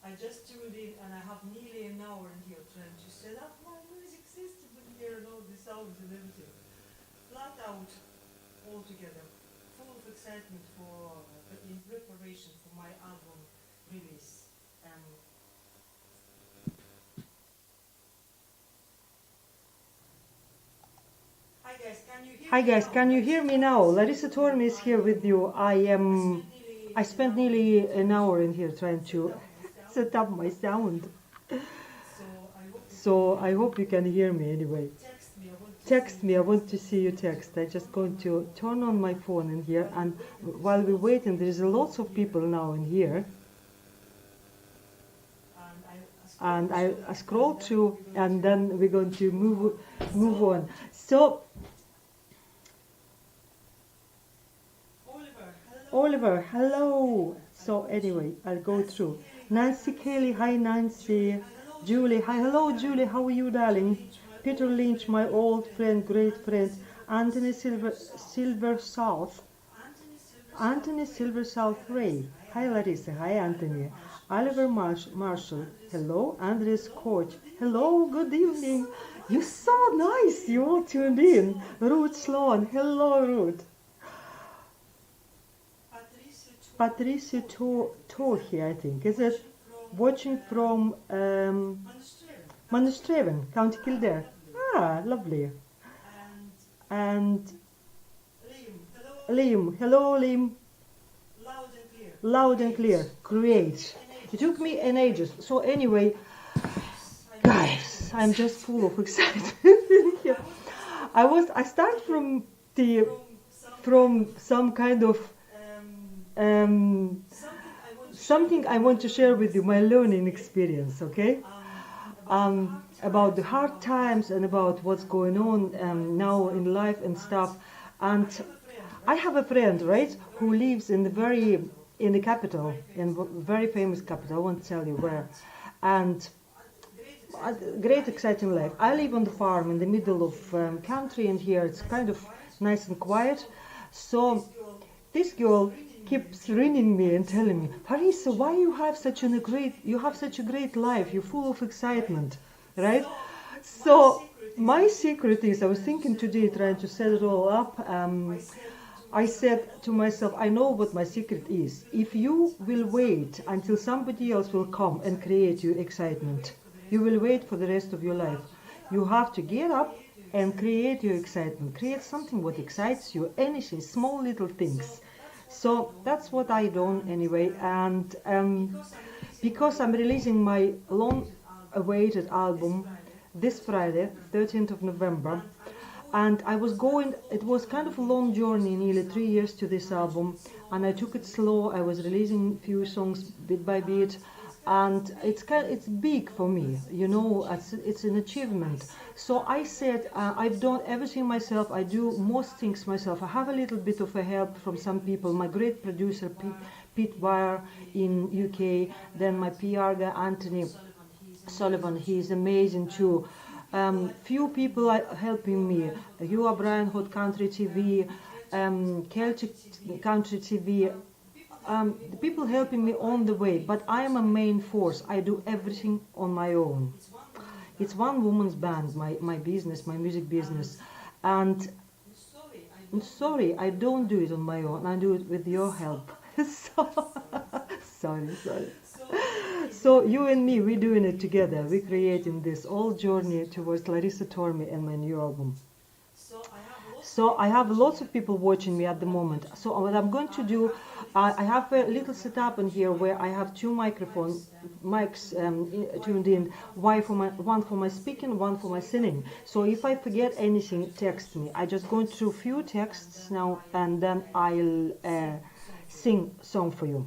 I just tuned in and I have nearly an hour in here trying to set up my music system in here and all the sounds and everything. Flat out altogether. Full of excitement for in preparation for my album release. Hi guys, can you hear me now? Larissa Tormi is here with you. I spent nearly an hour in here trying to set up my sound. So I hope you can hear me anyway. Text me, I want to see you text. I'm just going to turn on my phone in here, and while we're waiting, there's lots of people now in here. And I scroll through, and then we're going to move on. So Oliver, hello. So anyway, I'll go through. Nancy Kelly, hi Nancy. Julie, hi, hello Julie, how are you, darling? Peter Lynch, my old friend, great friend. Anthony Silver South. Anthony Silver South Ray. Hi Larissa, hi Anthony. Oliver Marshall, hello. Andres Coach, hello, good evening. You're so nice, you all tuned in. Ruth Sloan, hello Ruth. Patricia Tohi, I think, is it? Watching from Manustreven, County Kildare. Ah, lovely. And Liam, hello Liam. Loud and clear, great. It took me an ages. So anyway, guys, I'm just full of excitement. I start from some kind of something I want to share with you, my learning experience, okay? About the hard times and about what's going on now in life and stuff. And I have a friend, right, who lives in the capital, in very famous capital. I won't tell you where. And a great exciting life. I live on the farm in the middle of country, and here it's kind of nice and quiet. So this girl keeps ringing me and telling me, Parisa, why you have such a great life, you're full of excitement, right? So my secret is, I was thinking today, trying to set it all up, I said to myself, I know what my secret is. If you will wait until somebody else will come and create you excitement, you will wait for the rest of your life. You have to get up and create your excitement, create something what excites you, anything, small little things. So that's what I done anyway, and because I'm releasing my long-awaited album this Friday, 13th of November, and it was kind of a long journey, nearly 3 years to this album, and I took it slow. I was releasing few songs bit by bit, and it's big for me, you know, it's an achievement. So I said, I've done everything myself, I do most things myself. I have a little bit of a help from some people, my great producer Pete Wire in UK, then my PR guy Anthony Sullivan, he's amazing too. Few people are helping me, Hugh O'Brien, Hot Country TV, Celtic Country TV, the people helping me on the way, but I am a main force. I do everything on my own. It's one woman's band, my business, my music business, and I'm sorry, I don't do it on my own. I do it with your help. Sorry. So you and me, we're doing it together. We're creating this whole journey towards Larissa Tormi and my new album. So I have lots of people watching me at the moment. So what I'm going to do, I have a little setup in here where I have two mics tuned in, one for my speaking, one for my singing. So if I forget anything, text me. I just going through a few texts now, and then I'll sing song for you.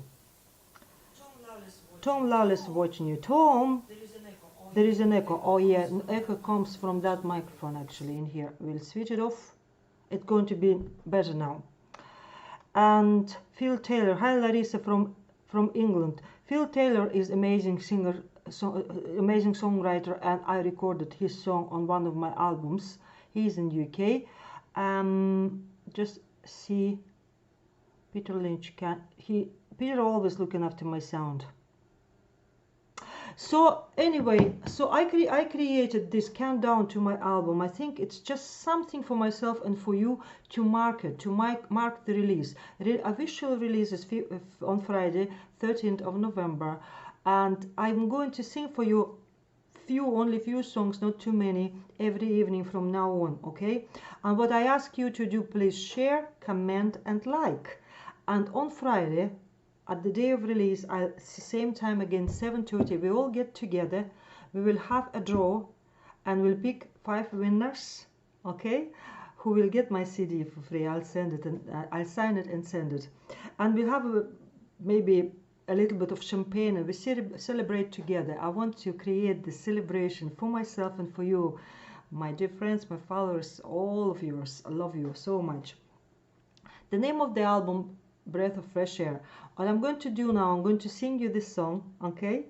Tom Lawless watching you. Tom, there is an echo. Oh yeah, echo comes from that microphone actually in here. We'll switch it off. It's going to be better now. And Phil Taylor, hi Larissa from England. Phil Taylor is amazing singer, amazing songwriter, and I recorded his song on one of my albums. He's in UK. Just see Peter Lynch, Peter always looking after my sound. So anyway, so I created this countdown to my album. I think it's just something for myself and for you to mark it, to mark the release. Official release is on Friday, 13th of November, and I'm going to sing for you only few songs, not too many, every evening from now on, okay? And what I ask you to do, please share, comment, and like. And on Friday, at the day of release, same time again, 7:30, we all get together. We will have a draw and we'll pick 5 winners, okay, who will get my CD for free. I'll send it and I'll sign it and send it. And we'll have maybe a little bit of champagne and we celebrate together. I want to create the celebration for myself and for you, my dear friends, my followers, all of yours. I love you so much. The name of the album, Breath of Fresh Air. What I'm going to do now, I'm going to sing you this song, okay?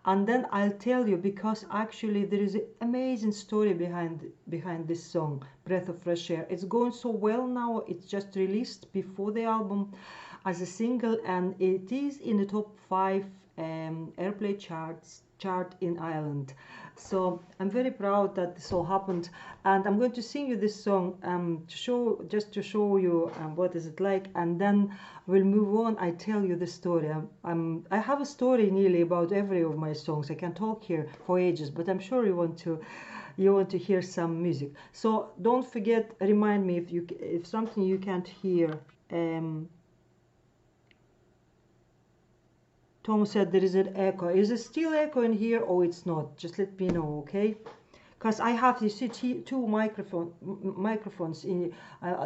And then I'll tell you, because actually there is an amazing story behind this song, Breath of Fresh Air. It's going so well now. It's just released before the album as a single, and it is in the top 5 airplay chart in Ireland. So I'm very proud that this all happened, and I'm going to sing you this song to show you what is it like, and then we'll move on. I tell you the story. I have a story nearly about every of my songs. I can talk here for ages, but I'm sure you want to hear some music. So don't forget, remind me if something you can't hear. Tom said there is an echo. Is it still echo in here or it's not? Just let me know, okay? Because I have, you see, 2 microphones in,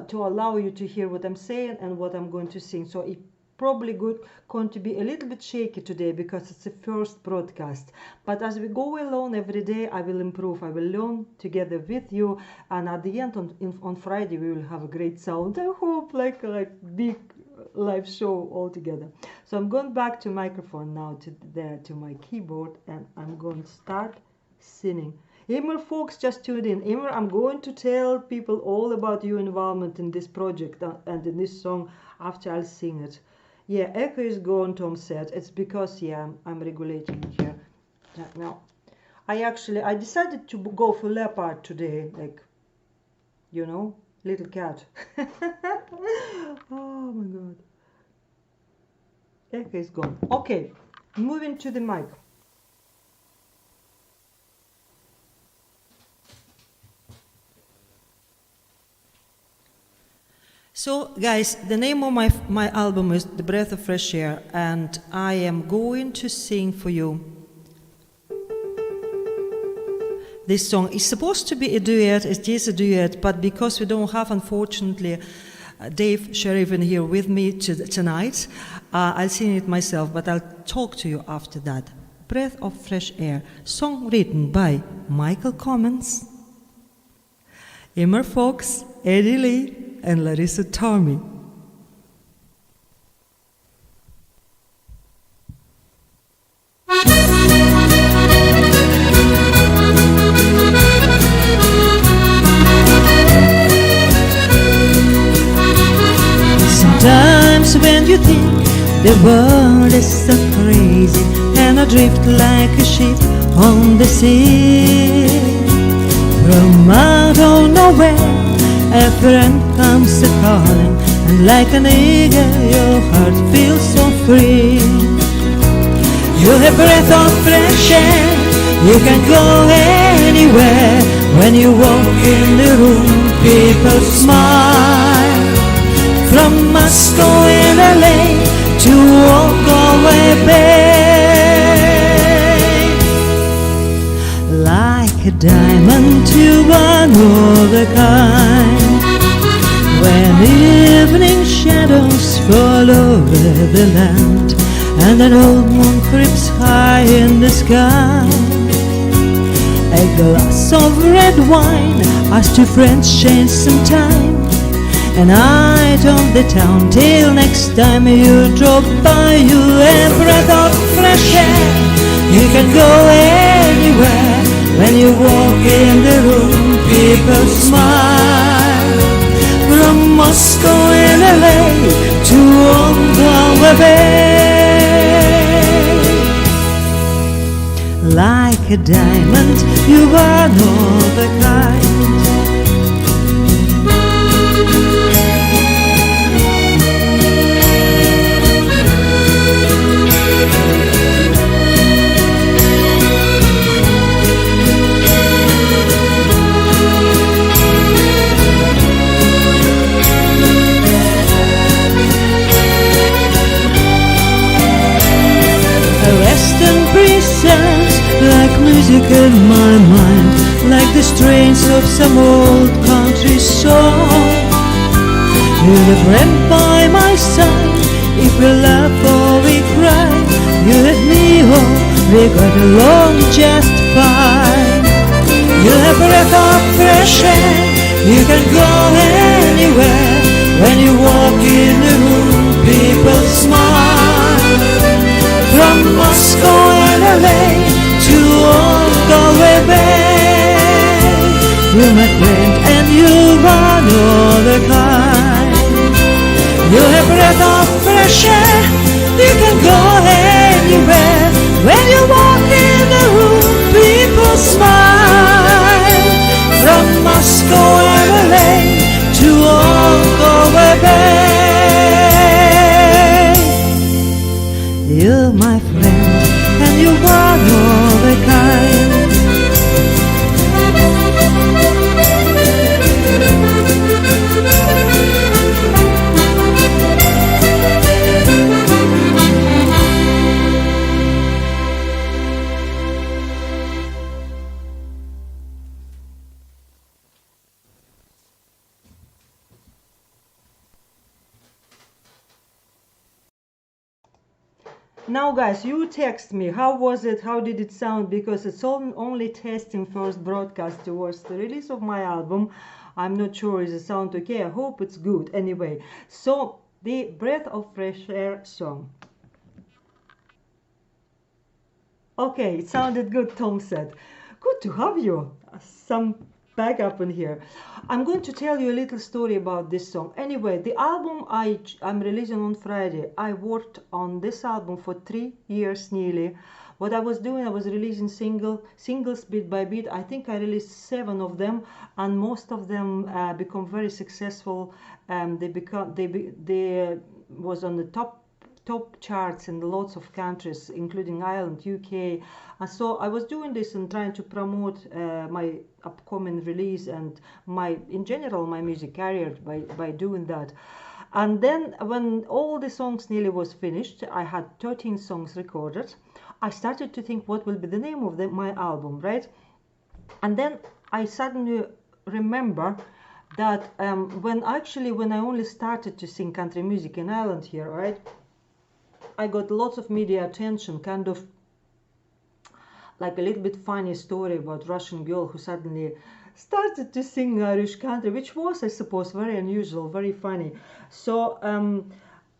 to allow you to hear what I'm saying and what I'm going to sing. So it's probably going to be a little bit shaky today because it's the first broadcast. But as we go along every day, I will improve. I will learn together with you. And at the end, on Friday, we will have a great sound. I hope like big live show all together. So I'm going back to microphone now, to my keyboard, and I'm going to start singing. Emer folks just tuned in. Emer, I'm going to tell people all about your involvement in this project and in this song after I'll sing it. Yeah, echo is gone, Tom said. It's because, yeah, I'm regulating it here. Now, I decided to go for leopard today, like, you know, little cat. Oh my god. Echo is gone. Okay, moving to the mic. So guys, the name of my album is The Breath of Fresh Air, and I am going to sing for you this song. It's supposed to be a duet, it is a duet, but because we don't have, unfortunately, Dave Sheridan here with me tonight, I'll sing it myself, but I'll talk to you after that. Breath of Fresh Air, song written by Michael Commons, Emer Fox, Eddie Lee, and Larissa Tormey. Sometimes when you think the world is so crazy and I drift like a ship on the sea, from out of nowhere a friend comes a-calling, and like an eagle your heart feels so free. You have breath of fresh air, you can go anywhere. When you walk in the room, people smile. From Moscow in LA to Galway Bay, like a diamond to another kind. When evening shadows fall over the land and an old moon creeps high in the sky, a glass of red wine as 2 friends change some time, and night on the town till next time you drop by. You a breath of fresh air, you can go anywhere. When you walk in the room, people smile. From Moscow and LA to Galway Bay. a diamond, you are all the kind. Like music in my mind, like the strains of some old country song. You're the friend by my side, if we laugh or we cry. You and me, oh, we got along just fine. You have a breath of fresh air, you can go anywhere. When you walk in the room, people smile. From Moscow and LA to Galway Bay, you're my friend and you are all the kind. You have a breath of fresh air, you can go anywhere. When you walk in the room, people smile. From Moscow and LA to Galway Bay, you're my friend and you are all the kind. Now guys, you text me, how was it, how did it sound, because it's only testing first broadcast towards the release of my album. I'm not sure is the sound okay, I hope it's good. Anyway, so the Breath of Fresh Air song. Okay, it sounded good, Tom said. Good to have you. Some backup in here. I'm going to tell you a little story about this song. Anyway, the album I'm releasing on Friday. I worked on this album for 3 years nearly. What I was doing, I was releasing singles bit by bit. I think I released 7 of them, and most of them become very successful. They was on the top charts in lots of countries, including Ireland, UK. And so I was doing this and trying to promote my upcoming release and in general my music career by doing that. And then when all the songs nearly was finished, I had 13 songs recorded. I started to think what will be the name of my album, right? And then I suddenly remember that when I only started to sing country music in Ireland here, right, I got lots of media attention, kind of like a little bit funny story about Russian girl who suddenly started to sing Irish country, which was, I suppose, very unusual, very funny. So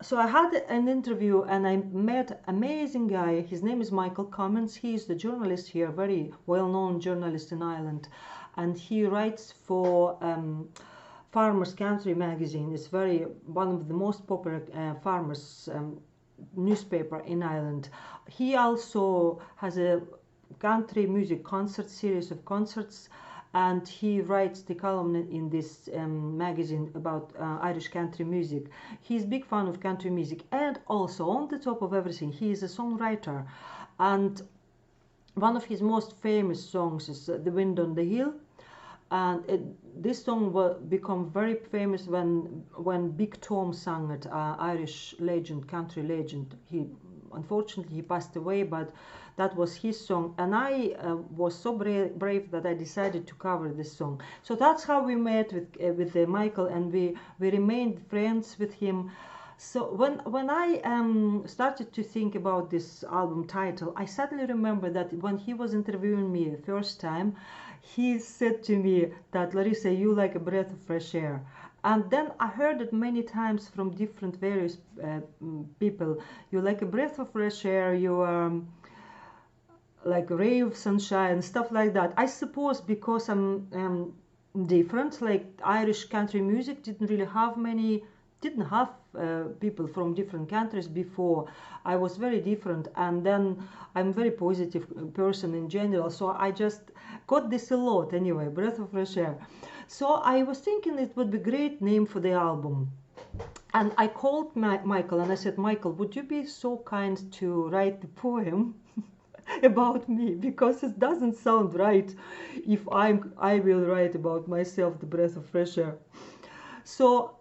so I had an interview and I met amazing guy. His name is Michael Cummins. He is the journalist here, very well-known journalist in Ireland, and he writes for Farmers Country magazine. It's one of the most popular farmers newspaper in Ireland. He also has a country music concert series of concerts, and he writes the column in this magazine about Irish country music. He's a big fan of country music, and also on the top of everything, he is a songwriter, and one of his most famous songs is The Wind on the Hill. And this song will become very famous when Big Tom sang it, Irish legend, country legend. Unfortunately he passed away, but that was his song, and I was so brave that I decided to cover this song. So that's how we met with Michael, and we remained friends with him. So when I started to think about this album title, I suddenly remember that when he was interviewing me the first time, he said to me that, Larissa, you like a breath of fresh air. And then I heard it many times from different various people. You like a breath of fresh air, you are like a ray of sunshine, stuff like that. I suppose because I'm different, like Irish country music didn't really have many didn't have people from different countries before. I was very different, and then I'm a very positive person in general, so I just got this a lot anyway, Breath of Fresh Air. So I was thinking it would be a great name for the album. And I called Michael and I said, Michael, would you be so kind to write the poem about me? Because it doesn't sound right if I will write about myself, the breath of fresh air. So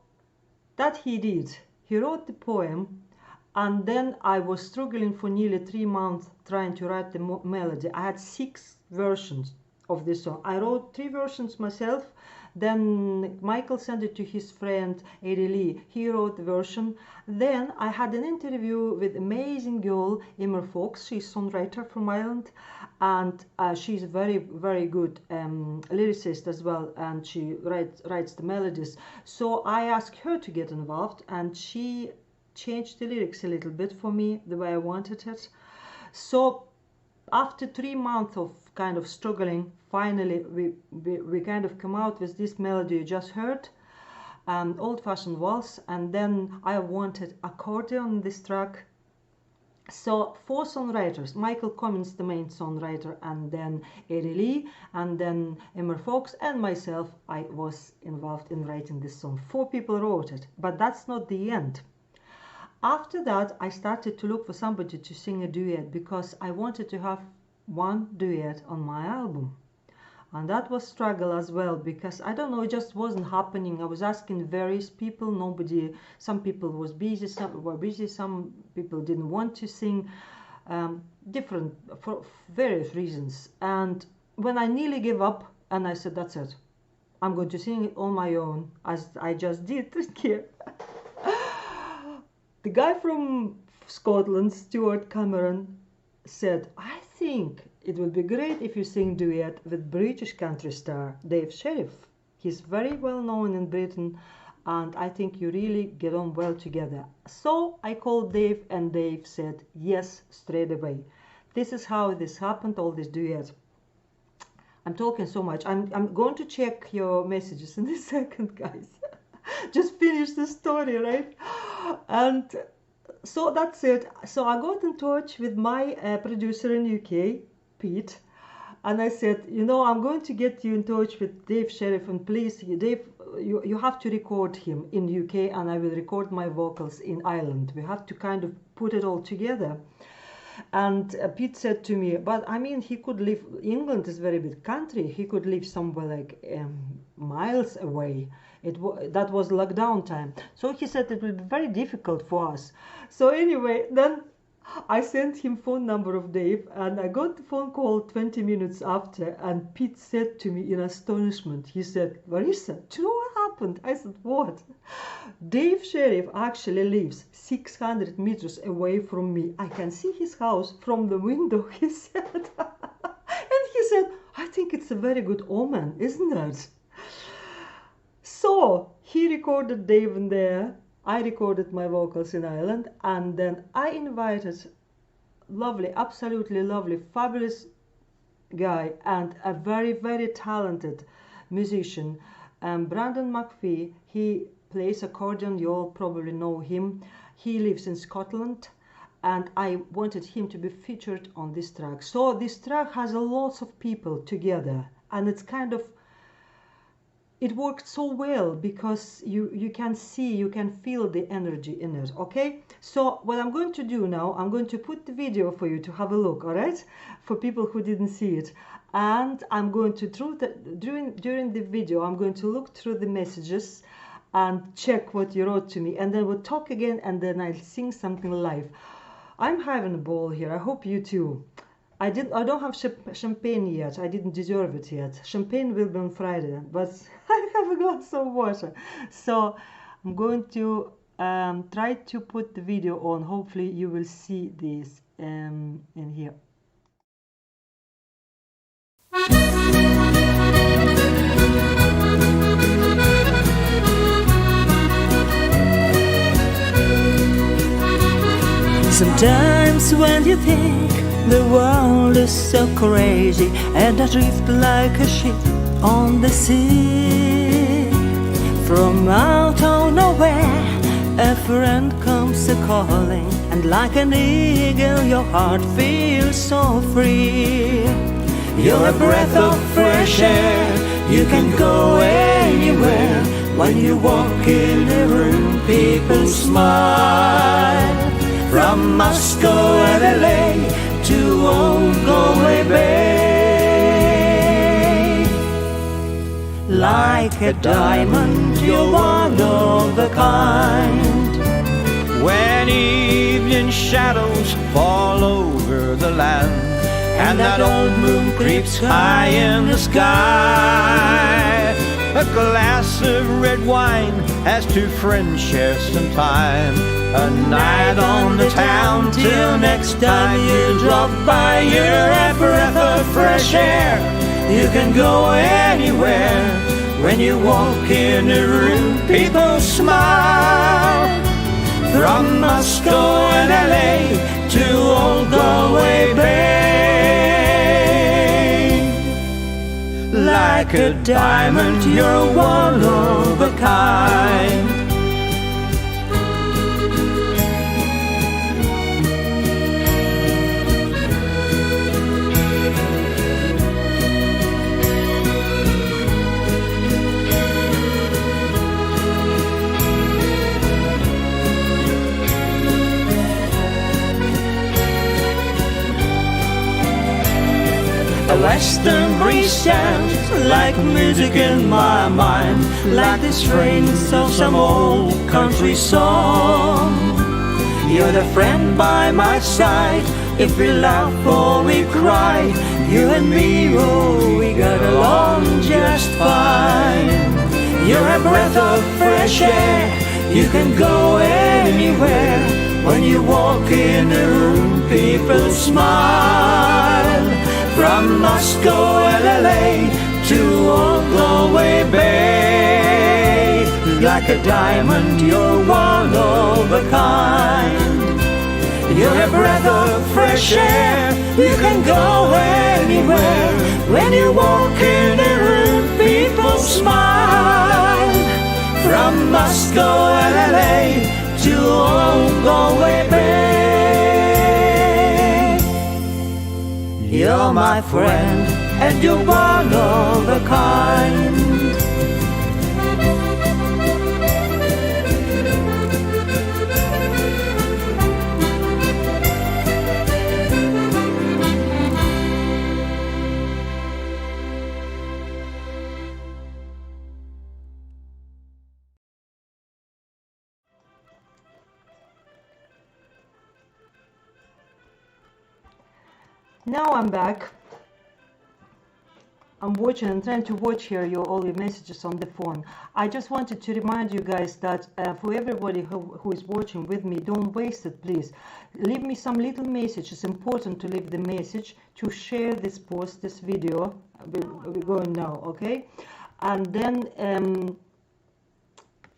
that he did. He wrote the poem, and then I was struggling for nearly 3 months trying to write the melody. I had 6 versions of this song. I wrote 3 versions myself. Then Michael sent it to his friend Eddie Lee. He wrote the version. Then I had an interview with amazing girl Emer Fox. She's a songwriter from Ireland, and she's a very, very good lyricist as well, and she writes the melodies. So I asked her to get involved, and she changed the lyrics a little bit for me the way I wanted it. So after 3 months of kind of struggling, finally we kind of come out with this melody you just heard, old-fashioned waltz, and then I wanted accordion in this track. So 4 songwriters, Michael Cummins, the main songwriter, and then Eddie Lee, and then Emer Fox, and myself. I was involved in writing this song. 4 people wrote it, but that's not the end. After that, I started to look for somebody to sing a duet, because I wanted to have one duet on my album. And that was struggle as well, because I don't know, it just wasn't happening. I was asking various people, nobody, some people was busy, some were busy, some people didn't want to sing, different, for various reasons. And when I nearly gave up, and I said, that's it, I'm going to sing it on my own, as I just did here. The guy from Scotland, Stuart Cameron, said, I think it would be great if you sing duet with British country star Dave Sheriff. He's very well known in Britain, and I think you really get on well together. So I called Dave, and Dave said yes straight away. This is how this happened, all this duet. I'm talking so much. I'm going to check your messages in a second, guys. Just finish the story, right? And so that's it. So I got in touch with my producer in UK, Pete, and I said, you know, I'm going to get you in touch with Dave Sheriff, and please, Dave, you have to record him in UK, and I will record my vocals in Ireland. We have to kind of put it all together. And Pete said to me, but I mean, he could live, England is a very big country, he could live somewhere like miles away. That was lockdown time. So he said it will be very difficult for us. So anyway, then I sent him phone number of Dave, and I got the phone call 20 minutes after, and Pete said to me in astonishment, he said, Marisa, do you know what happened? I said, what? Dave Sheriff actually lives 600 meters away from me. I can see his house from the window, he said. And he said, I think it's a very good omen, isn't it? So he recorded Dave in there. I recorded my vocals in Ireland, and then I invited lovely, absolutely lovely, fabulous guy and a very, very talented musician, Brandon McPhee. He plays accordion, you all probably know him. He lives in Scotland, and I wanted him to be featured on this track. So this track has a lot of people together, and it's kind of, it worked so well because you can see, you can feel the energy in it, okay? So what I'm going to do now, I'm going to put the video for you to have a look, all right? For people who didn't see it. And I'm going to, during the video, I'm going to look through the messages and check what you wrote to me. And then we'll talk again, and then I'll sing something live. I'm having a ball here. I hope you too. I don't have champagne yet. I didn't deserve it yet. Champagne will be on Friday, but I have a glass of water. So I'm going to try to put the video on. Hopefully you will see this in here. Sometimes when you think the world is so crazy and I drift like a ship on the sea, from out of nowhere a friend comes a-calling, and like an eagle your heart feels so free. You're a breath of fresh air, you can go anywhere. When you walk in a room, people smile. From Moscow and LA to old Galway Bay, like a diamond, you're one of a kind. When evening shadows fall over the land, and that old moon creeps high in the sky, a glass of red wine as two friends share some time. A night on the town till next time you drop by. You're a breath of fresh air, you can go anywhere. When you walk in a room, people smile. From Moscow and LA to old Galway Bay, like a diamond, you're one of a kind. A western breeze sounds like music in my mind, like the strains of some old country song. You're the friend by my side, if we laugh or we cry. You and me, oh, we got along just fine. You're a breath of fresh air, you can go anywhere. When you walk in a room, people smile. From Moscow and LA to old Galway Bay, like a diamond, you're one of a kind. You're a breath of fresh air, you can go anywhere. When you walk in a room, people smile. From Moscow and LA to old Galway Bay, you're my friend, and you're one of a kind. Now I'm back. I'm trying to watch here all your messages on the phone. I just wanted to remind you guys that for everybody who is watching with me, don't waste it, please. Leave me some little message. It's important to leave the message, to share this post, this video. We're going now, okay? And then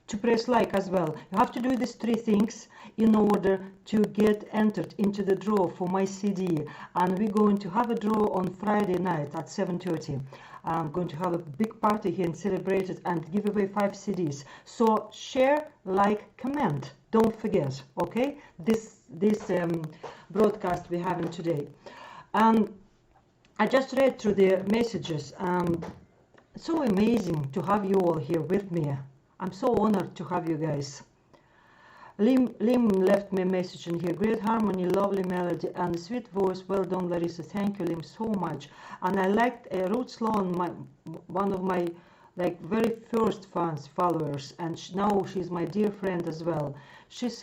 to press like as well. You have to do these three things in order to get entered into the draw for my CD. And we're going to have a draw on Friday night at 7:30. I'm going to have a big party here and celebrate it and give away 5 CDs. So share, like, comment. Don't forget, okay? This broadcast we're having today. I just read through the messages. So amazing to have you all here with me. I'm so honored to have you guys. Lim left me a message in here. Great harmony, lovely melody, and sweet voice. Well done, Larissa. Thank you, Lim, so much. And I liked Ruth Sloan, one of my very first followers, and now she's my dear friend as well. She said